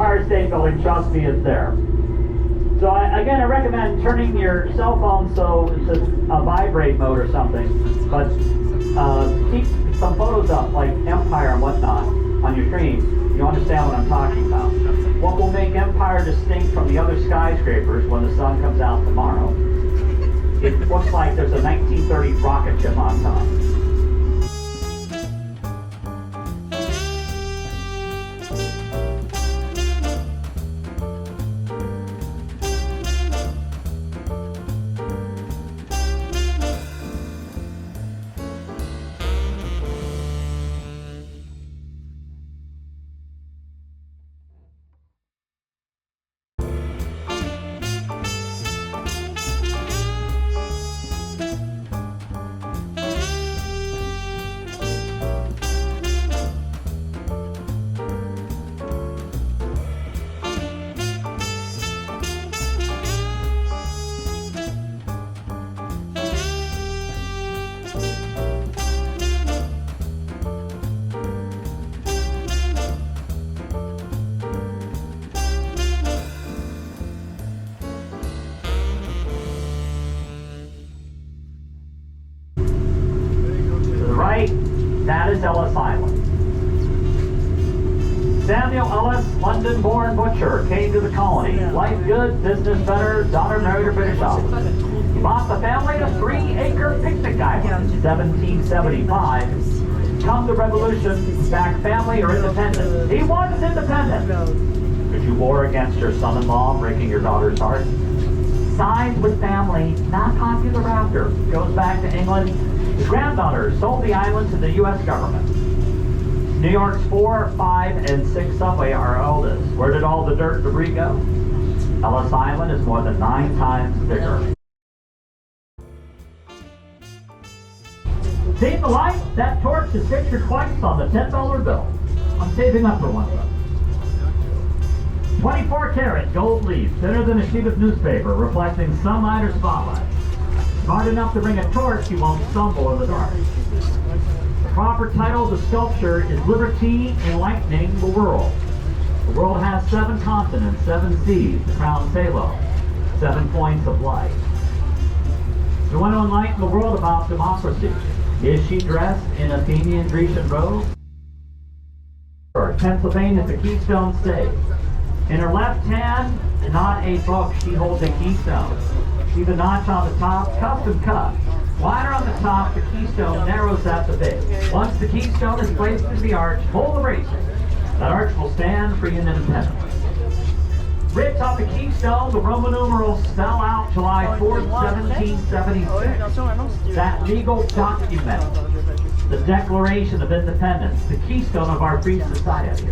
Empire State Building, trust me, it's there. So again, I recommend turning your cell phone so it's a vibrate mode or something, but keep some photos up, like Empire and whatnot, on your screen. You understand what I'm talking about. What will make Empire distinct from the other skyscrapers when the sun comes out tomorrow? It looks like there's a 1930s rocket ship on top. That is Ellis Island. Samuel Ellis, London-born butcher, came to the colony. Life good, business better, daughter married a British officer. He bought the family a 3-acre picnic island in 1775. Come the revolution, back family or independent. He was independent. But you war against your son-in-law, breaking your daughter's heart. Sides with family, not popular after. Goes back to England. His granddaughter sold the island to the U.S. government. New York's 4, 5, and 6 subway are oldest. Where did all the dirt and debris go? Ellis Island is more than 9 times bigger. See the light? That torch is pictured twice on the $10 bill. I'm saving up for one of them. 24 karat gold leaf, thinner than a sheet of newspaper, reflecting sunlight or spotlight. Smart enough to bring a torch, you won't stumble in the dark. The proper title of the sculpture is Liberty Enlightening the World. The world has 7 continents, 7 seas, the crown halo, 7 points of light. You want to enlighten the world about democracy. Is she dressed in Athenian Grecian robe? Pennsylvania is the Keystone State. In her left hand, not a book, she holds a keystone. See the notch on the top? Custom cut. Wider on the top, the keystone narrows at the base. Once the keystone is placed in the arch, pull the braces. That arch will stand free and independent. Written on the keystone, the Roman numerals spell out July 4th, 1776. That legal document, the Declaration of Independence, the keystone of our free society.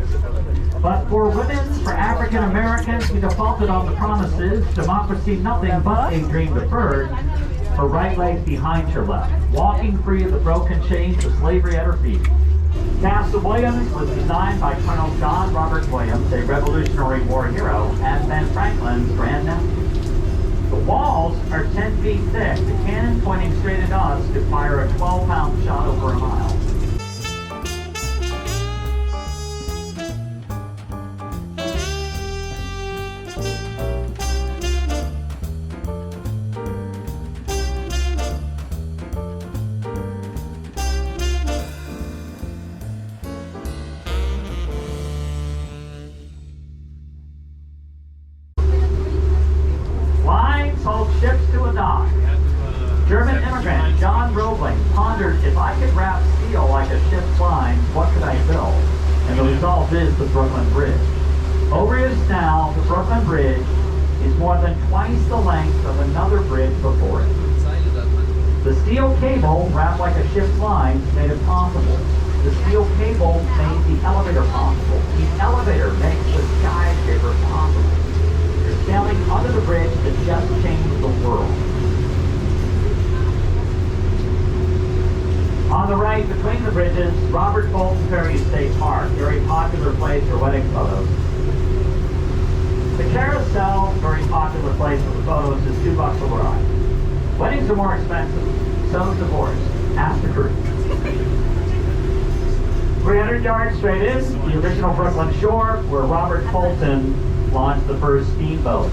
But for women, for African Americans, we defaulted on the promises, democracy nothing but a dream deferred. Her right leg behind her left, walking free of the broken chains of slavery at her feet. Castle Williams was designed by Colonel John Robert Williams, a Revolutionary War hero, and Ben Franklin's grandnephew. The walls are 10 feet thick. The cannon pointing straight at us could fire a 12-pound shot over a mile. Ships to a dock. German immigrant John Roebling pondered, if I could wrap steel like a ship's line, what could I build? And the result is the Brooklyn Bridge. Over his now, the Brooklyn Bridge is more than twice the length of another bridge before it. The steel cable, wrapped like a ship's line, made it possible. The steel cable made the elevator possible. The elevator makes the skyscraper possible. Sailing under the bridge that just changed the world. On the right, between the bridges, Robert Fulton Ferry State Park, very popular place for wedding photos. The carousel, very popular place for the photos, is $2 a ride. Weddings are more expensive, so is divorce. Ask the group. 300 yards straight in, the original Brooklyn shore, where Robert Fulton launched the first steamboat.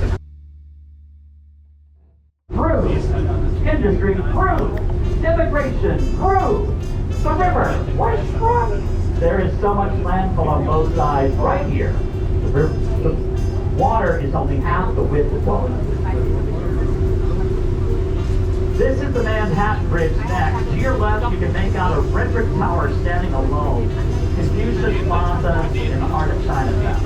Through, industry through, immigration through, the river, what's wrong? There is so much landfill on both sides right here. The water is only half the width of both. This is the Manhattan Bridge next. To your left, you can make out a red brick tower standing alone. Confucius Plaza in the heart of Chinatown.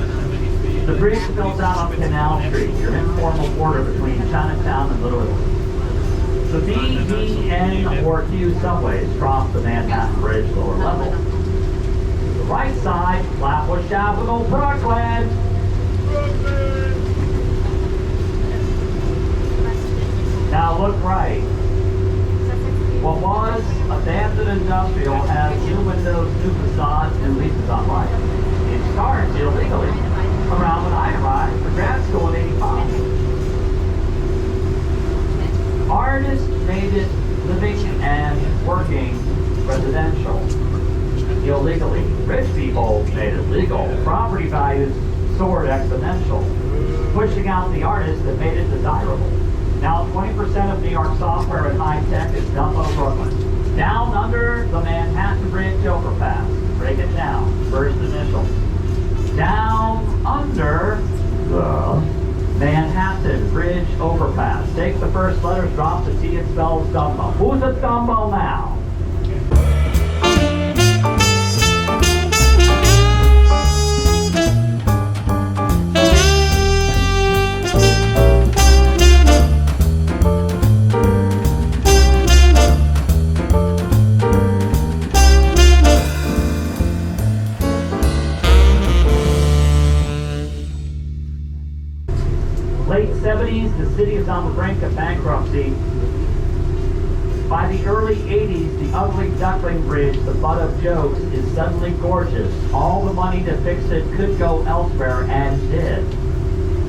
The bridge spills out on Canal Street, your informal border between Chinatown and Little Italy. The B, D, N, or Q subways cross the Manhattan Bridge lower level. The right side, Flatbush Avenue, Brooklyn. Now look right. What was abandoned industrial has new windows, new facades, new leases on life. It starts illegally around when I arrived for grad school in '85. Artists made it living and working residential illegally. Rich people made it legal. Property values soared exponential, pushing out the artists that made it desirable. Now 20% of New York software and high tech is Dumbo, Brooklyn. Down under the Manhattan Bridge overpass. Break it down. First initial. Down under the Manhattan Bridge overpass. Take the first letters, drop the T, it spells Dumbo. Who's a Dumbo now? Late 70s, the city is on the brink of bankruptcy. By the early 80s, the ugly duckling bridge, the butt of jokes, is suddenly gorgeous. All the money to fix it could go elsewhere, and did,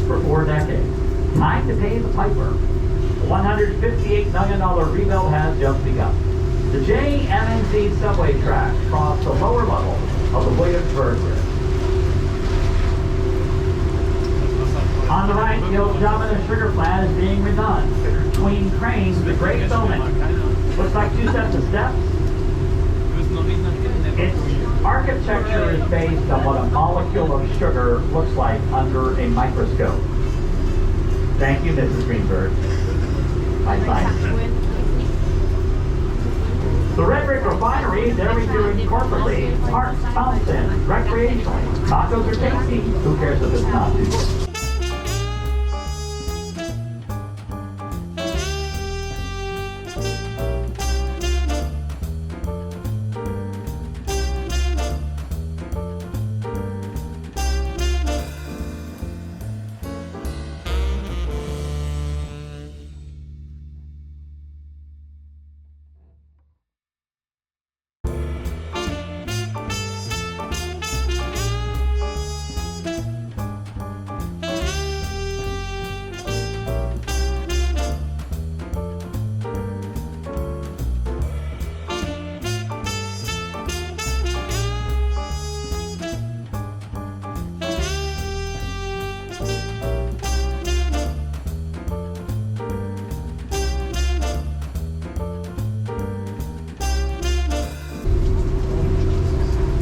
for 4 decades. Time to pay the piper. The $158 million rebuild has just begun. The JMNZ subway tracks cross the lower level of the Williamsburg Bridge. On the right, the old Jamaica sugar plant is being redone. Between cranes, the great filming. Looks like 2 sets of steps. Its architecture is based on what a molecule of sugar looks like under a microscope. Thank you, Mrs. Greenberg. My science. The Red Brick Refinery, they're reviewing corporately. Parks, fountains, recreationally. Tacos are tasty. Who cares if it's not too good?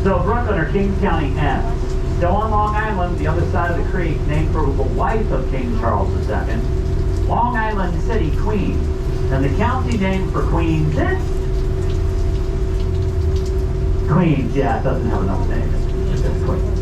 So Brooklyn, or Kings County, ends. Still on Long Island, the other side of the creek, named for the wife of King Charles II, Long Island City, Queens. And the county name for Queens is? Queens, yeah, it doesn't have another name. It's just Queens.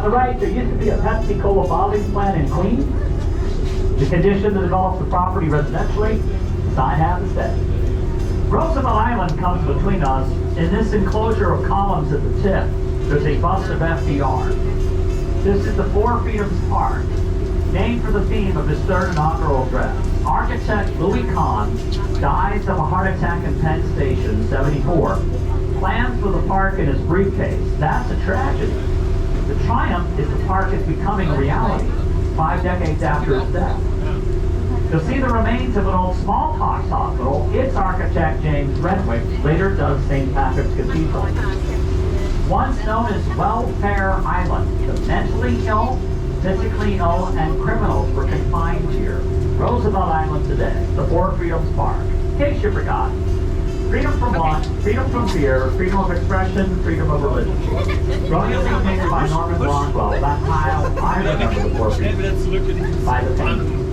the right, there used to be a Pepsi Cola bottling plant in Queens. The condition that develops the property residentially, the sign has to stay. Roosevelt Island comes between us. In this enclosure of columns at the tip, there's a bust of FDR. This is the Four Freedoms Park, named for the theme of his third inaugural address. Architect Louis Kahn dies of a heart attack in Penn Station, 74. Plans for the park in his briefcase. That's a tragedy. The triumph is the park is becoming a reality 5 decades after his death. You'll see the remains of an old smallpox hospital. Its architect, James Renwick, later dubbed St. Patrick's Cathedral. Once known as Welfare Island, the mentally ill, physically ill, and criminals were confined here. Roosevelt Island today, the Four Freedoms Park. In case you forgot, freedom from want, freedom from fear, freedom of expression, freedom of religion. Growing up dictated by Norman Rockwell, that's how I remember the Four Freedoms. By the painting.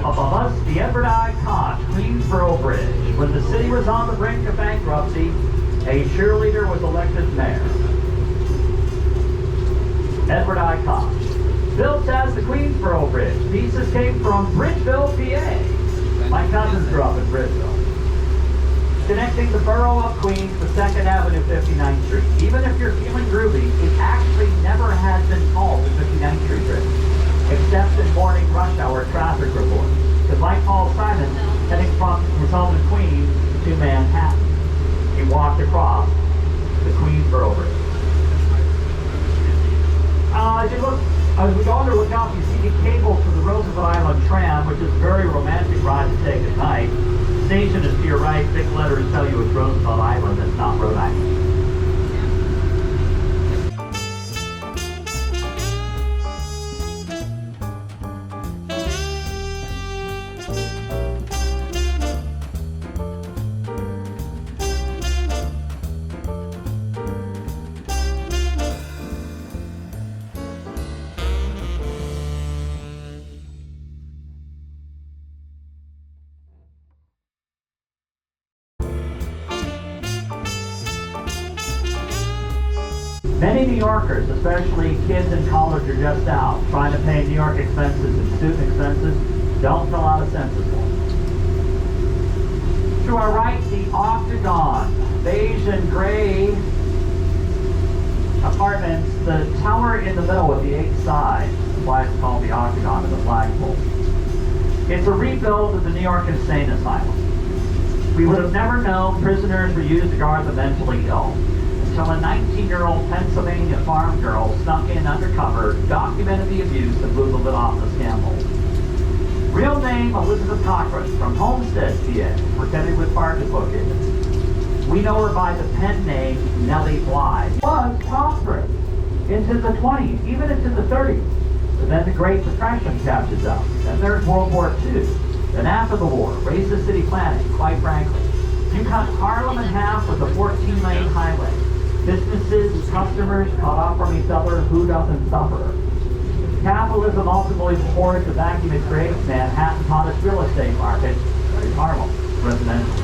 Above us, the Edward I. Koch Queensboro Bridge. When the city was on the brink of bankruptcy, a cheerleader was elected mayor. Edward I. Koch. Built as the Queensboro Bridge. Pieces came from Bridgeville, PA. My cousins grew up in Bridgeville. Connecting the borough of Queens to 2nd Avenue, 59th Street. Even if you're feeling groovy, it actually never has been called the 59th Street Bridge, except in morning rush hour traffic reports. Because like Paul Simon, heading from his home in Queens to Manhattan, he walked across the Queensboro Bridge. As we go on to look out, you see the cable to the Roosevelt Island tram, which is a very romantic ride to take at night. The station is to your right. Big letters tell you it's Roosevelt Island, it's not Rhode Island. Many New Yorkers, especially kids in college or just out, trying to pay New York expenses and student expenses, don't fill out a census form. To our right, the Octagon, beige and gray apartments, the tower in the middle with the 8 sides. That's why it's called the Octagon and the flagpole. It's a rebuild of the New York Insane Asylum. We would have never known prisoners were used to guard the mentally ill until a 19-year-old Pennsylvania farm girl snuck in undercover, documented the abuse, and blew the lid off the scandal. Real name, Elizabeth Cochran, from Homestead, PA, pretended with pocketbook agents. We know her by the pen name Nellie Bly. Was prosperous into the 20s, even into the 30s. But then the Great Depression catches up. Then there's World War II. Then after the war, racist city planning, quite frankly. You cut Harlem in half with a 14-lane highway. Businesses and customers cut off from each other, who doesn't suffer? Capitalism ultimately supports the vacuum it creates. Manhattan's hottest real estate market is Harlem, residential.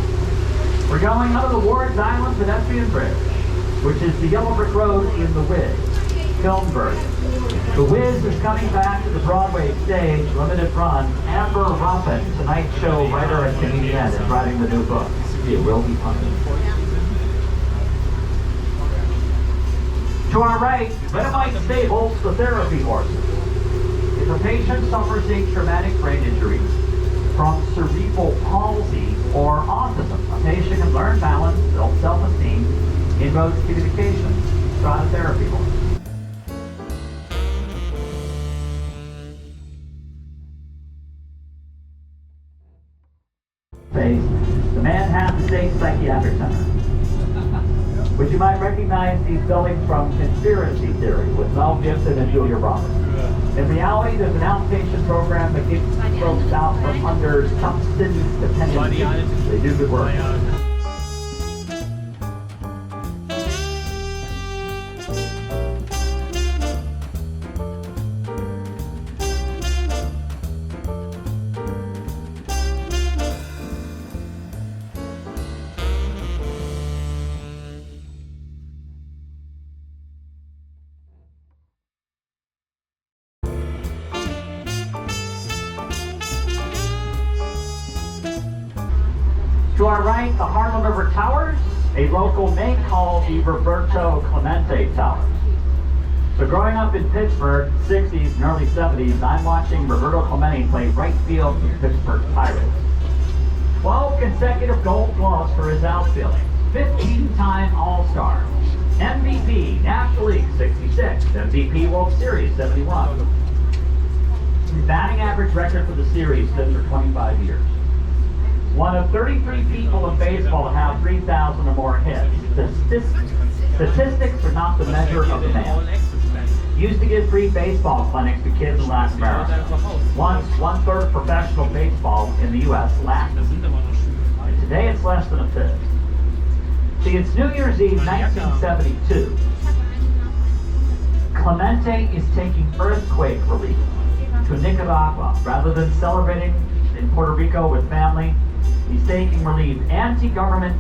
We're going out of the Ward's Island pedestrian bridge, which is the yellow brick road in The Wiz, film version. The Wiz is coming back to the Broadway stage, limited run. Amber Ruffin, Tonight Show writer and comedian, is writing the new book. It will be funny. To our right, Mennonite Stables, the therapy horses. If a patient suffers a traumatic brain injury from cerebral palsy or autism, a patient can learn balance, build self-esteem, inroads communication, try a therapy horse. face, the Manhattan State Psychiatric Center. Which you might recognize these buildings from Conspiracy Theory with Mel Gibson and Julia Roberts. In reality, there's an outpatient program that gets folks out from under substance dependency. They do good work. To our right, the Harlem River Towers, a local may call the Roberto Clemente Towers. So growing up in Pittsburgh, 60s and early 70s, I'm watching Roberto Clemente play right field for the Pittsburgh Pirates. 12 consecutive Gold Gloves for his outfielding, 15-time All-Star, MVP, National League 66, MVP World Series 71. His batting average record for the series stood for 25 years. One of 33 people in baseball to have 3,000 or more hits. Statistics are not the measure of the man. Used to give free baseball clinics to kids in Latin America. Once, 1/3 of professional baseball in the U.S. lacked. And today it's less than a fifth. See, it's New Year's Eve 1972. Clemente is taking earthquake relief to Nicaragua. Rather than celebrating in Puerto Rico with family, he's taking relief. Anti-government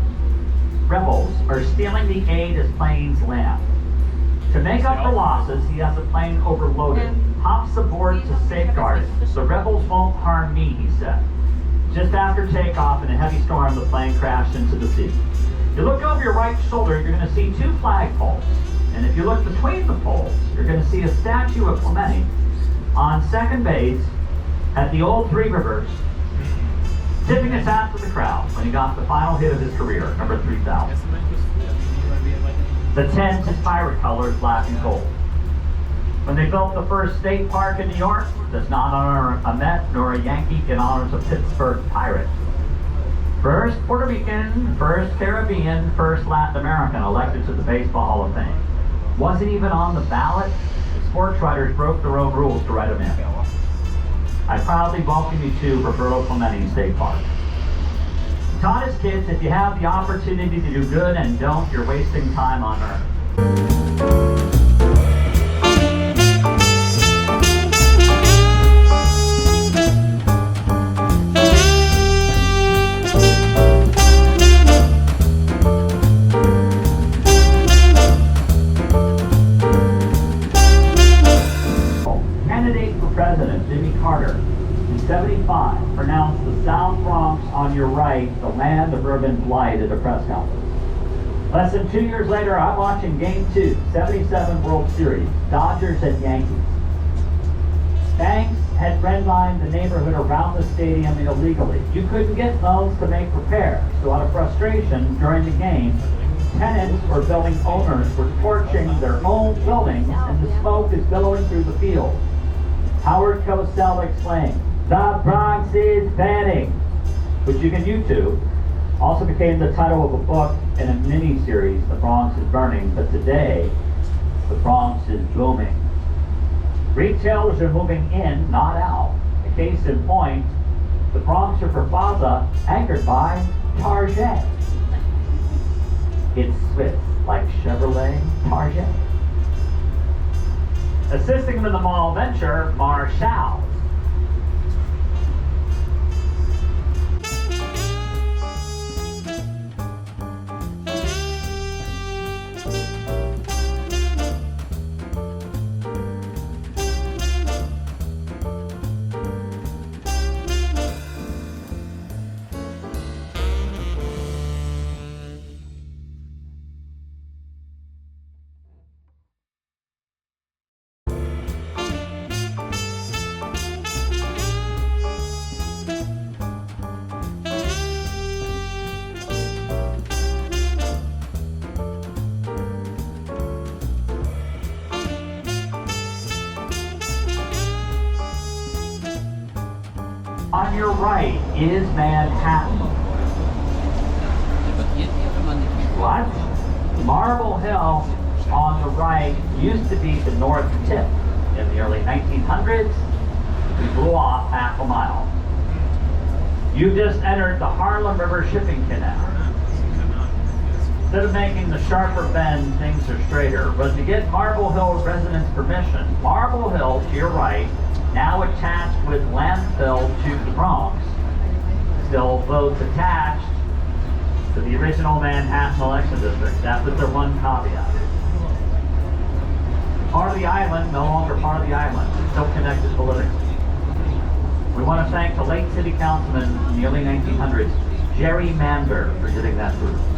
rebels are stealing the aid as planes land. To make up for losses, he has a plane overloaded. Hops aboard to safeguard it. The rebels won't harm me, he said. Just after takeoff in a heavy storm, the plane crashed into the sea. You look over your right shoulder, you're going to see 2 flagpoles. And if you look between the poles, you're going to see a statue of Clemente on second base at the old Three Rivers, tipping his hat to the crowd when he got the final hit of his career, number 3,000. The 10's his pirate colors, black and gold. When they built the first state park in New York, does not honor a Met nor a Yankee, it honors a Pittsburgh Pirate. First Puerto Rican, first Caribbean, first Latin American elected to the Baseball Hall of Fame. Wasn't even on the ballot. The sports writers broke their own rules to write him in. I proudly welcome you to Roberto Clemente State Park. He taught his kids, if you have the opportunity to do good and don't, you're wasting time on earth. In 75, pronounced the South Bronx on your right the land of urban blight at a press conference. Less than 2 years later, I'm watching Game 2, 77 World Series, Dodgers and Yankees. Banks had redlined the neighborhood around the stadium illegally. You couldn't get loans to make repairs, so out of frustration during the game, tenants or building owners were torching their own buildings and the smoke is billowing through the field. Howard Cosell explained, "The Bronx is burning," which you can YouTube. Also became the title of a book and a mini-series, The Bronx is Burning, but today, the Bronx is booming. Retailers are moving in, not out. A case in point, the Bronx River Plaza, anchored by Target. It's Swiss, like Chevrolet Target. Assisting him in the mall venture, Marshall. On your right is Manhattan. What? Marble Hill on the right used to be the north tip. In the early 1900s, we blew off half a mile. You just entered the Harlem River Shipping Canal. Instead of making the sharper bend, things are straighter. But to get Marble Hill residents' permission, Marble Hill to your right, now attached with landfill to the Bronx, still both attached to the original Manhattan election district. That was their one caveat. Part of the island, no longer part of the island, still connected politically. We want to thank the late city councilman in the early 1900s, Jerry Manber, for getting that through.